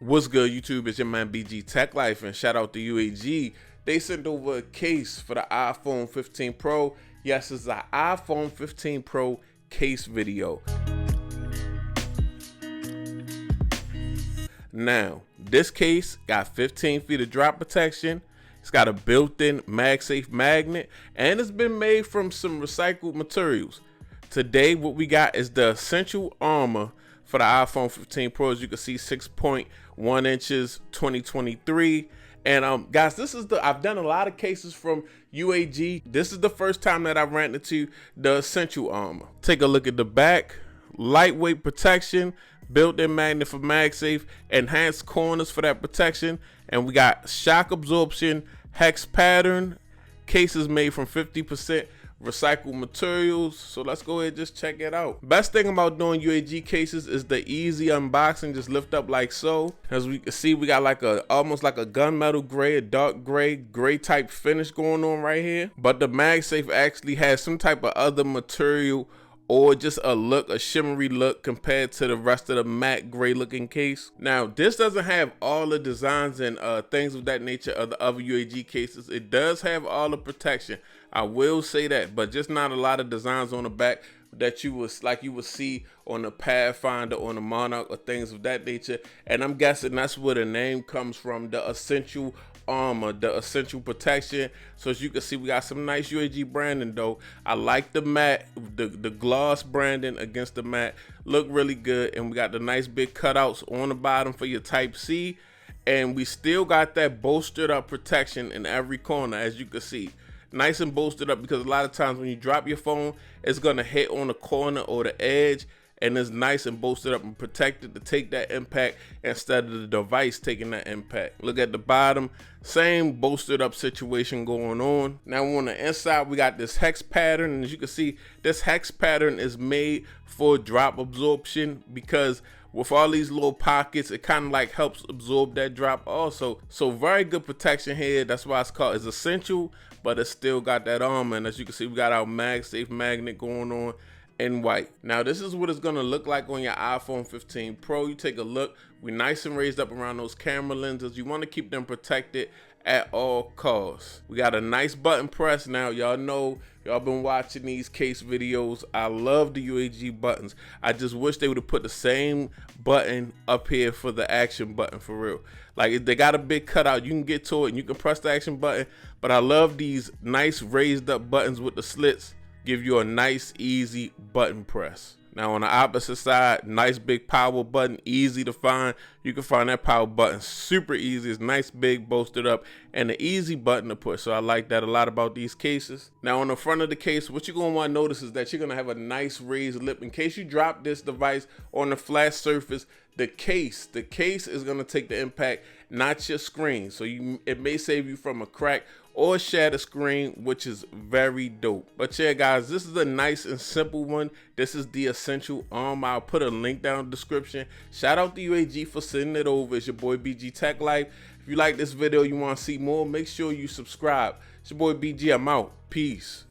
What's good, YouTube? It's your man BG Tech Life, and shout out to UAG. They sent over a case for the iPhone 15 Pro. Yes, it's an iPhone 15 Pro case video. Now, this case got 15 feet of drop protection. It's got a built-in MagSafe magnet, and it's been made from some recycled materials. Today, what we got is the Essential Armor for the iPhone 15 Pro. As you can see, 6.1 inches, 2023. And guys, this is I've done a lot of cases from UAG. This is the first time that I ran into the Essential Armor. Take a look at the back. Lightweight protection, built-in magnet for MagSafe, enhanced corners for that protection, and we got shock absorption, hex pattern. Cases made from 50% recycled materials. So let's go ahead and just check it out. Best thing about doing UAG cases is the easy unboxing. Just lift up like so. As we can see, we got like almost like a gunmetal gray, a dark gray type finish going on right here. But the MagSafe actually has some type of other material, or just a shimmery look compared to the rest of the matte gray looking case. Now, this doesn't have all the designs and things of that nature of the other UAG cases. It does have all the protection, I will say that, but just not a lot of designs on the back that you would see on the Pathfinder, on the Monarch, or things of that nature. And I'm guessing that's where the name comes from, the Essential Armor, the essential protection. So as you can see, we got some nice UAG branding though. I like the matte, the gloss branding against the matte, look really good. And we got the nice big cutouts on the bottom for your Type-C, and we still got that bolstered up protection in every corner. As you can see, nice and bolstered up, because a lot of times when you drop your phone, it's gonna hit on the corner or the edge, and it's nice and bolstered up and protected to take that impact instead of the device taking that impact. Look at the bottom, same bolstered up situation going on. Now on the inside, we got this hex pattern, and as you can see, this hex pattern is made for drop absorption, because with all these little pockets, it kind of like helps absorb that drop also. So very good protection here. That's why it's essential, but it's still got that armor. And as you can see, we got our MagSafe magnet going on in white. Now this is what it's gonna look like on your iPhone 15 Pro. You take a look, we nice and raised up around those camera lenses. You want to keep them protected at all costs. We got a nice button press. Now y'all know, y'all been watching these case videos, I love the UAG buttons. I just wish they would have put the same button up here for the action button, for real. Like, they got a big cutout, you can get to it and you can press the action button, but I love these nice raised up buttons with the slits. Give you a nice easy button press. Now on the opposite side, nice big power button, easy to find. You can find that power button super easy. It's nice, big, bolstered up, and an easy button to push. So I like that a lot about these cases. Now on the front of the case, what you're gonna want to notice is that you're gonna have a nice raised lip. In case you drop this device on a flat surface, the case is gonna take the impact, not your screen. So it may save you from a crack or shatter screen, which is very dope. But yeah, guys, this is a nice and simple one. This is the Essential Armor. I'll put a link down in the description. Shout out to UAG for sending it over. It's your boy BG Tech Life. If you like this video, you want to see more, make sure you subscribe. It's your boy BG. I'm out. Peace.